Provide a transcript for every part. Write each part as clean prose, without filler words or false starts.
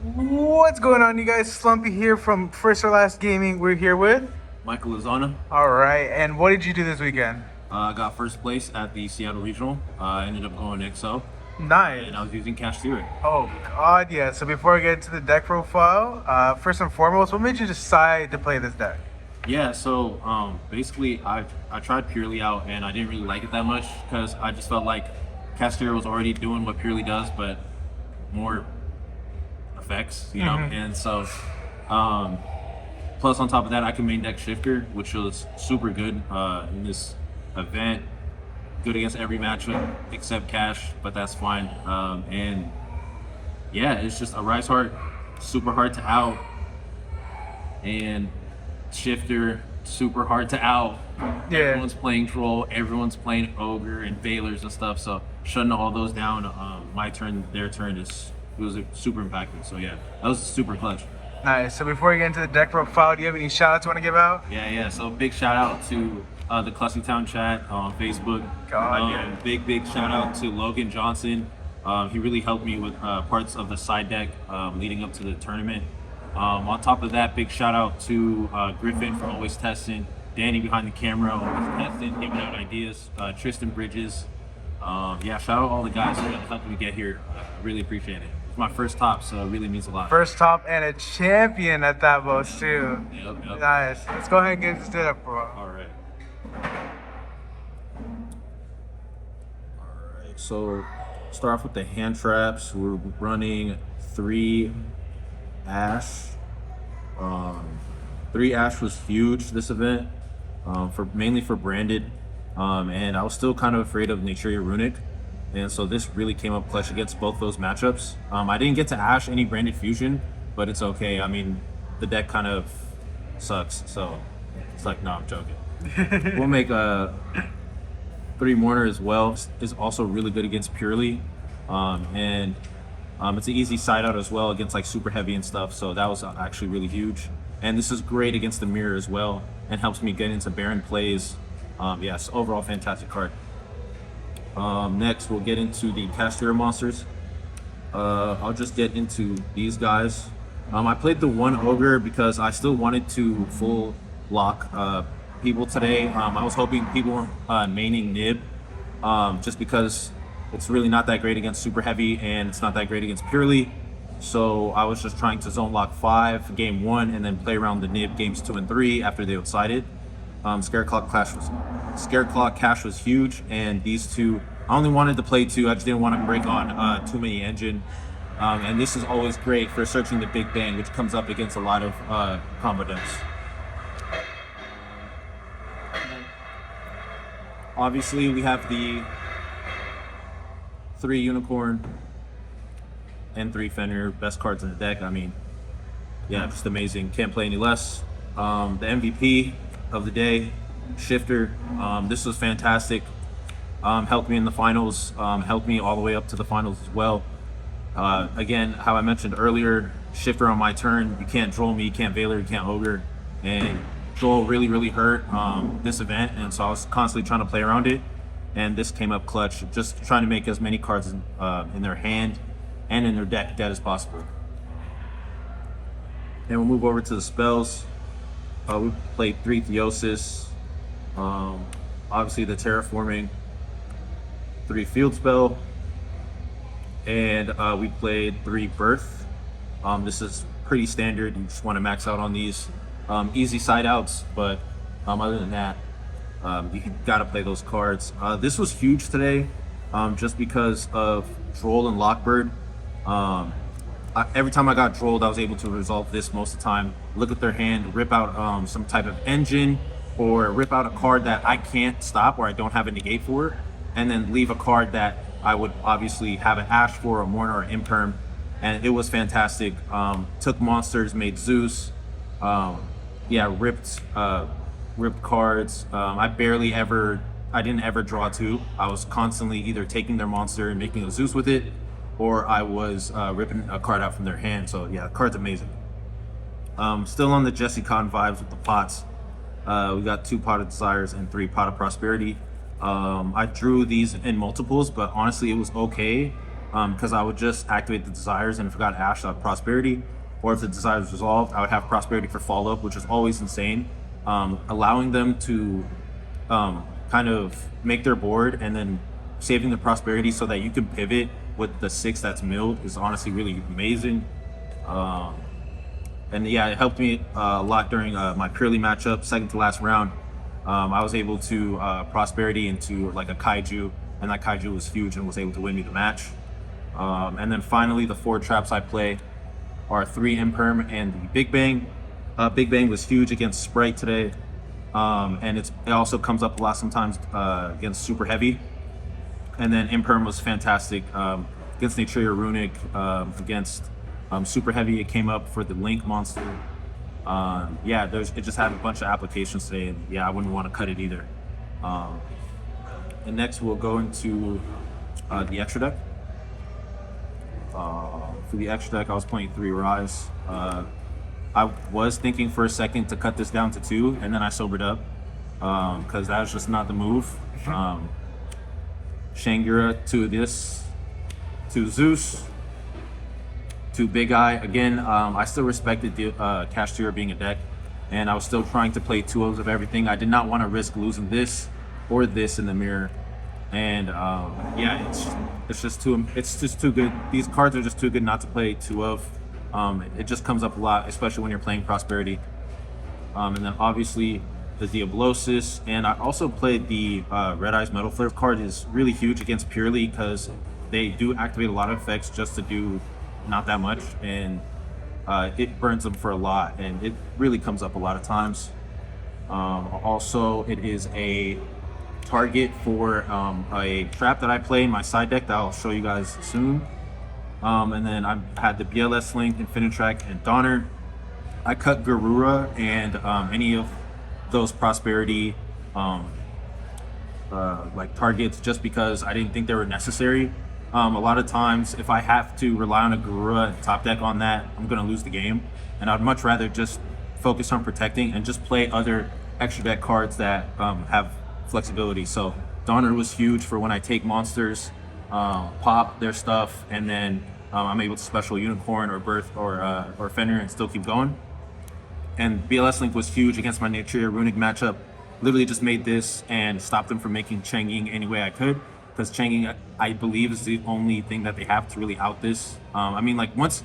What's going on, you guys? Slumpy here from First or Last Gaming. We're here with. Michael Ezana. All right, and what did you do this weekend? I got first place at the Seattle Regional. I ended up going XO, Nice. and I was using Kashtira. Oh God, yeah. So before I get into the deck profile, first and foremost, what made you decide to play this deck? Yeah, so basically, I tried Purely out, and I didn't really like it that much because I just felt like Kashtira was already doing what Purely does, but more effects, you know. And so, plus on top of that, I can main deck Shifter, which was super good in this event. Good against every matchup except Cash, but that's fine. And yeah, it's just a Rise Heart, super hard to out, and Shifter, super hard to out. Yeah. Everyone's playing Troll, everyone's playing Ogre and Veilers and stuff, so shutting all those down, my turn, their turn, it was super impactful. So yeah, that was super clutch. Nice. So before we get into the deck profile, do you have any shout outs you want to give out? Yeah. So big shout out to the Clussy Town chat on Facebook. God, yeah. Big shout out to Logan Johnson. He really helped me with parts of the side deck leading up to the tournament. On top of that, big shout out to Griffin for always testing, Danny behind the camera always testing, giving out ideas, Tristan Bridges. Yeah, shout out all the guys who helped me get here. I really appreciate it. It's my first top, so it really means a lot. First top and a champion at that boast too. Yep. Nice. Let's go ahead and get this up, bro. All right. So start off with the hand traps. We're running 3 Ash. 3 Ash was huge this event, mainly for branded. And I was still kind of afraid of Naturia Runic. And so this really came up clutch against both those matchups. I didn't get to Ash any branded fusion, but it's okay. I mean, the deck kind of sucks, so it's like, no, I'm joking. We'll make a 3 Mourner as well. Is also really good against Purely. And it's an easy side out as well against like super heavy and stuff. So that was actually really huge. And this is great against the mirror as well and helps me get into Baron plays. Yes, overall fantastic card. Next, we'll get into the Kashtira monsters. I'll just get into these guys. I played the 1 Ogre because I still wanted to full lock people today. I was hoping people were maining Nib just because it's really not that great against super heavy and it's not that great against Purely. So I was just trying to zone lock 5 game 1 and then play around the Nib games 2 and 3 after they outside. Scare Clock Cash was huge, and these two, I only wanted to play 2. I just didn't want to break on too many engine. And this is always great for searching the Big Bang, which comes up against a lot of combo decks. Obviously, we have the 3 Unicorn and 3 Fenrir, best cards in the deck. I mean, yeah, just amazing. Can't play any less. The MVP of the day, Shifter. This was fantastic. Helped me in the finals. Helped me all the way up to the finals as well. Again, how I mentioned earlier, Shifter on my turn. You can't troll me, you can't Veiler, you can't Ogre. And troll really hurt this event, and so I was constantly trying to play around it. And this came up clutch, just trying to make as many cards in their hand and in their deck dead as possible. And we'll move over to the spells. We played 3 Theosis, obviously the Terraforming, 3 Field Spell, and we played 3 Birth. This is pretty standard. You just want to max out on these. Easy side outs, but other than that, you gotta play those cards. This was huge today, just because of Droll and Lockbird. Every time I got Drolled, I was able to resolve this most of the time. Look at their hand, rip out some type of engine, or rip out a card that I can't stop or I don't have a negate for, and then leave a card that I would obviously have an Ash for, a Mourner, or Imperm. And it was fantastic. Took monsters, made Zeus. Ripped cards. I didn't ever draw 2. I was constantly either taking their monster and making a Zeus with it, or I was ripping a card out from their hand. So yeah, the card's amazing. Still on the Jesse Con vibes with the pots. We got 2 Pot of Desires and 3 Pot of Prosperity. I drew these in multiples, but honestly it was okay. because I would just activate the desires, and if I got Ash, I would Prosperity, or if the desire was resolved, I would have Prosperity for follow-up, which is always insane. Allowing them to kind of make their board and then saving the Prosperity so that you can pivot with the 6 that's milled is honestly really amazing. And yeah, it helped me a lot during my purely matchup, second to last round. I was able to Prosperity into like a Kaiju, and that Kaiju was huge and was able to win me the match. And then finally, the 4 traps I play are 3 Imperm and the Big Bang. Big Bang was huge against Sprite today, and it also comes up a lot sometimes against Super Heavy. And then Imperm was fantastic against Naturia Runic, against Super Heavy. It came up for the Link monster. Yeah, it just had a bunch of applications today, and yeah, I wouldn't want to cut it either. And next we'll go into the extra deck. For the extra deck, I was playing 3 Rise. I was thinking for a second to cut this down to 2, and then I sobered up because that was just not the move. Shangira to this, to Zeus, to Big Eye. Again, I still respected the Kashtira being a deck, and I was still trying to play 2 of everything. I did not want to risk losing this or this in the mirror. And yeah, it's just too good. These cards are just too good not to play 2 of. It just comes up a lot, especially when you're playing Prosperity. And then obviously the Diablosis, and I also played the Red Eyes Metal Flare card. Is really huge against Purely because they do activate a lot of effects just to do not that much, and it burns them for a lot, and it really comes up a lot of times. Also, it is a target for a trap that I play in my side deck that I'll show you guys soon. And then I had the BLS Link, Infinitrack, and Donner. I cut Garura and any of those Prosperity like targets just because I didn't think they were necessary. A lot of times, if I have to rely on a Garura top deck on that, I'm going to lose the game. And I'd much rather just focus on protecting and just play other extra deck cards that have flexibility. So Donner was huge for when I take monsters, pop their stuff, and then I'm able to special Unicorn or Birth or Fenrir and still keep going. And BLS Link was huge against my Naturia Runic matchup. Literally just made this and stopped them from making Changing any way I could. Because Changing, I believe, is the only thing that they have to really out this. I mean, like, once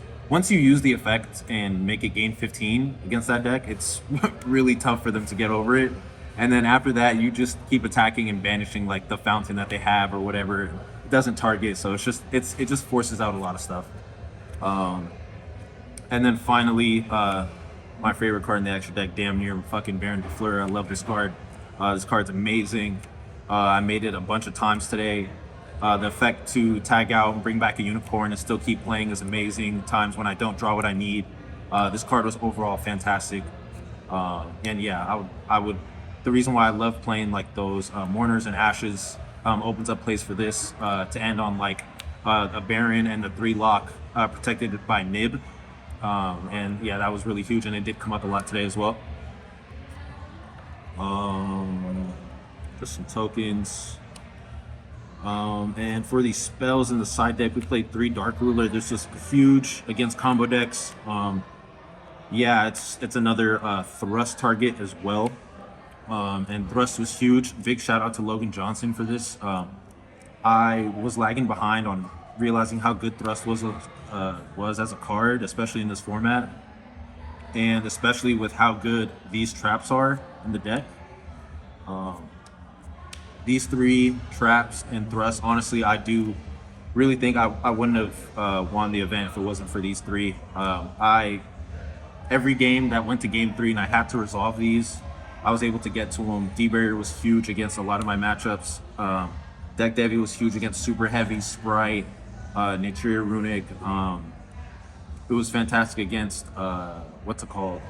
you use the effect and make it gain 15 against that deck, it's really tough for them to get over it. And then after that, you just keep attacking and banishing, like, the fountain that they have or whatever. It doesn't target, so it just forces out a lot of stuff. And then finally, my favorite card in the extra deck, damn near fucking Baron de Fleur. I love this card. This card's amazing. I made it a bunch of times today. The effect to tag out and bring back a Unicorn and still keep playing is amazing. Times when I don't draw what I need. This card was overall fantastic. And yeah, I would. The reason why I love playing like those Mourners and Ashes opens up plays for this to end on like a Baron and the 3 lock protected by Nib. And yeah, that was really huge, and it did come up a lot today as well. Just some tokens. And for these spells in the side deck, we played 3 Dark Ruler. This is huge against combo decks. Yeah, it's another thrust target as well. And thrust was huge. Big shout out to Logan Johnson for this. I was lagging behind on realizing how good thrust was as a card, especially in this format, and especially with how good these traps are in the deck. These 3 traps and thrust, honestly, I do really think I wouldn't have won the event if it wasn't for these 3. Every game that went to game 3 and I had to resolve these, I was able to get to them. D-Barrier was huge against a lot of my matchups. Deck Devi was huge against Super Heavy, Sprite, Naturia Runic. It was fantastic against, what's it called?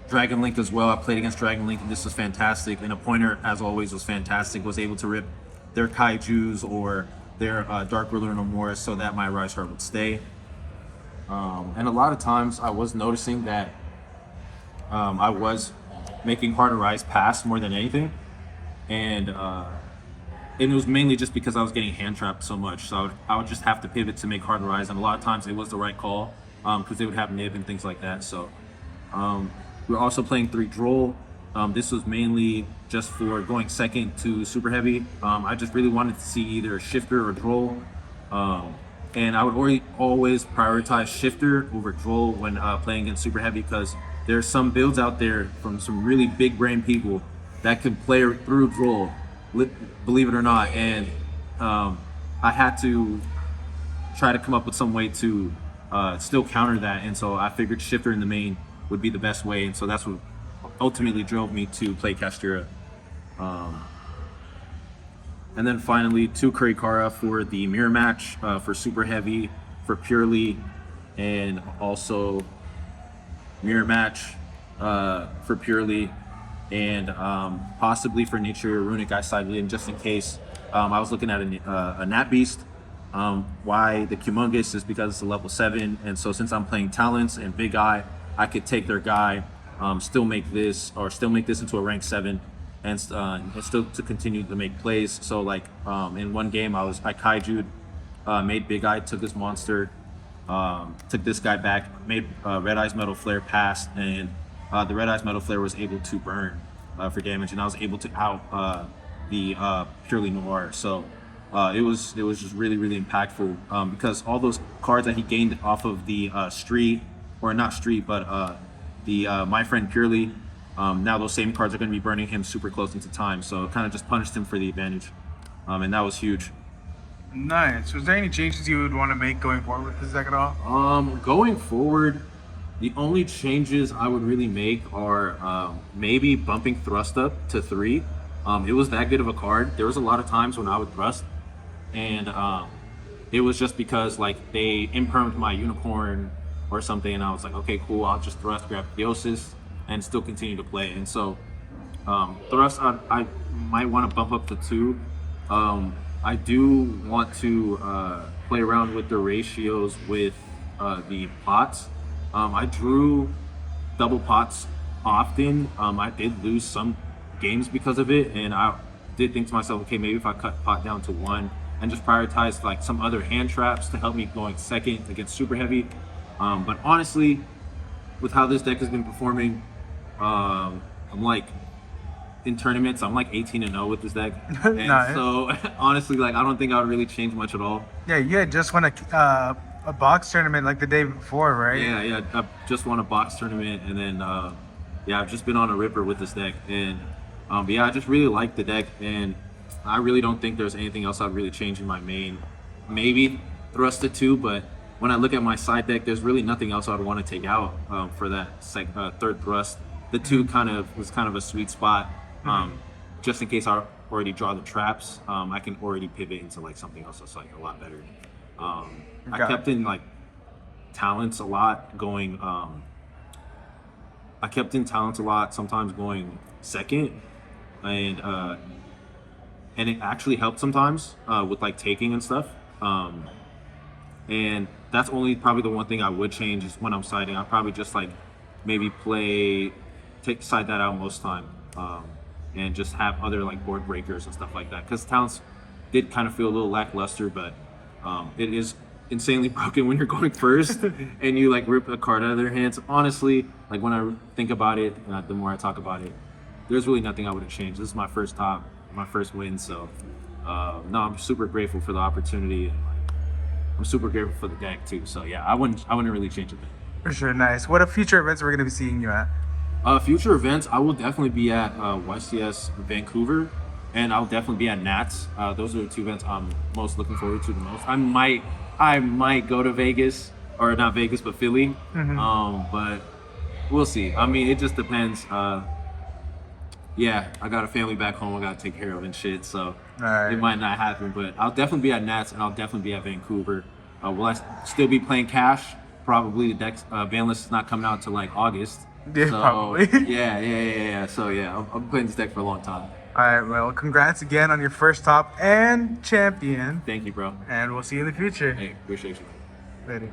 Dragon Link as well. I played against Dragon Link, and this was fantastic. And a pointer, as always, was fantastic. Was able to rip their Kaijus or their Dark Ruler no more so that my Rise Heart would stay. And a lot of times I was noticing that I was making Heart of Rise pass more than anything. And and it was mainly just because I was getting hand trapped so much. So I would just have to pivot to make hard rise, and a lot of times it was the right call because they would have nib and things like that. So we're also playing 3 droll. This was mainly just for going second to super heavy. I just really wanted to see either a shifter or droll. And I would always prioritize shifter over droll when playing against super heavy, because there's some builds out there from some really big brain people that can play through droll, believe it or not. And I had to try to come up with some way to still counter that. And so I figured shifter in the main would be the best way. And so that's what ultimately drove me to play Kashtira. And then finally, 2 Kurikara for the mirror match, for super heavy, for purely, and also mirror match for purely, and possibly for nature runic I sided in just in case. I was looking at a Nat Beast. Why the Humongous is because it's a level 7, and so since I'm playing talents and big eye, I could take their guy, still make this into a rank 7, and still to continue to make plays. So like in one game I kaiju'd, made big eye, took this monster, took this guy back, made Red Eyes Metal Flare pass, and the Red Eyes Metal Flare was able to burn for damage, and I was able to out the purely Noir. So it was just really, really impactful, because all those cards that he gained off of the street, or not street, but the My Friend Purely, now those same cards are going to be burning him super close into time. So it kind of just punished him for the advantage, and that was huge. Nice. Was there any changes you would want to make going forward with this deck at all? Going forward, the only changes I would really make are maybe bumping Thrust up to 3. It was that good of a card. There was a lot of times when I would Thrust, and it was just because like they impermed my Unicorn or something, and I was like, okay, cool, I'll just Thrust, grab Theosis, and still continue to play. And so Thrust, I might want to bump up to 2. I do want to play around with the ratios with the pots. I drew double pots often. I did lose some games because of it, and I did think to myself, okay, maybe if I cut pot down to 1 and just prioritize like some other hand traps to help me going second against super heavy. But honestly, with how this deck has been performing, I'm like in tournaments, I'm like 18-0 with this deck. And Nice. so honestly, like I don't think I would really change much at all. Yeah, you had just won a box tournament like the day before, right? Yeah, I just won a box tournament, and then yeah, I've just been on a ripper with this deck, and but yeah, I just really like the deck, and I really don't think there's anything else I'd really change in my main. Maybe Thrust to 2, but when I look at my side deck, there's really nothing else I'd want to take out for that third Thrust. The 2 was kind of a sweet spot, just in case I already draw the traps. I can already pivot into like something else that's like a lot better. I kept in like talents a lot, going. I kept in talents a lot, sometimes going second, and it actually helped sometimes with like taking and stuff. And that's only probably the one thing I would change is when I'm siding. I'll probably just like maybe side that out most time, and just have other like board breakers and stuff like that. Because talents did kind of feel a little lackluster, but it is insanely broken when you're going first and you like rip a card out of their hands. Honestly, like when I think about it, the more I talk about it, there's really nothing I would have changed. This is my first win, so no, I'm super grateful for the opportunity, and like, I'm super grateful for the deck too. So yeah, I wouldn't really change it. For sure. Nice. What are future events we're going to be seeing you at? Future events, I will definitely be at YCS Vancouver, and I'll definitely be at Nats. Those are the 2 events I'm most looking forward to the most. I might go to Vegas, or not Vegas, but Philly. But we'll see. I mean, it just depends. Yeah, I got a family back home I got to take care of and shit, so it might not happen. But I'll definitely be at Nats, and I'll definitely be at Vancouver. Will I still be playing Cash? Probably. The deck's ban list is not coming out until like August. Yeah, so, probably. Yeah. So yeah, I'm playing this deck for a long time. All right, well, congrats again on your first top and champion. Thank you, bro. And we'll see you in the future. Hey, appreciate you. Later.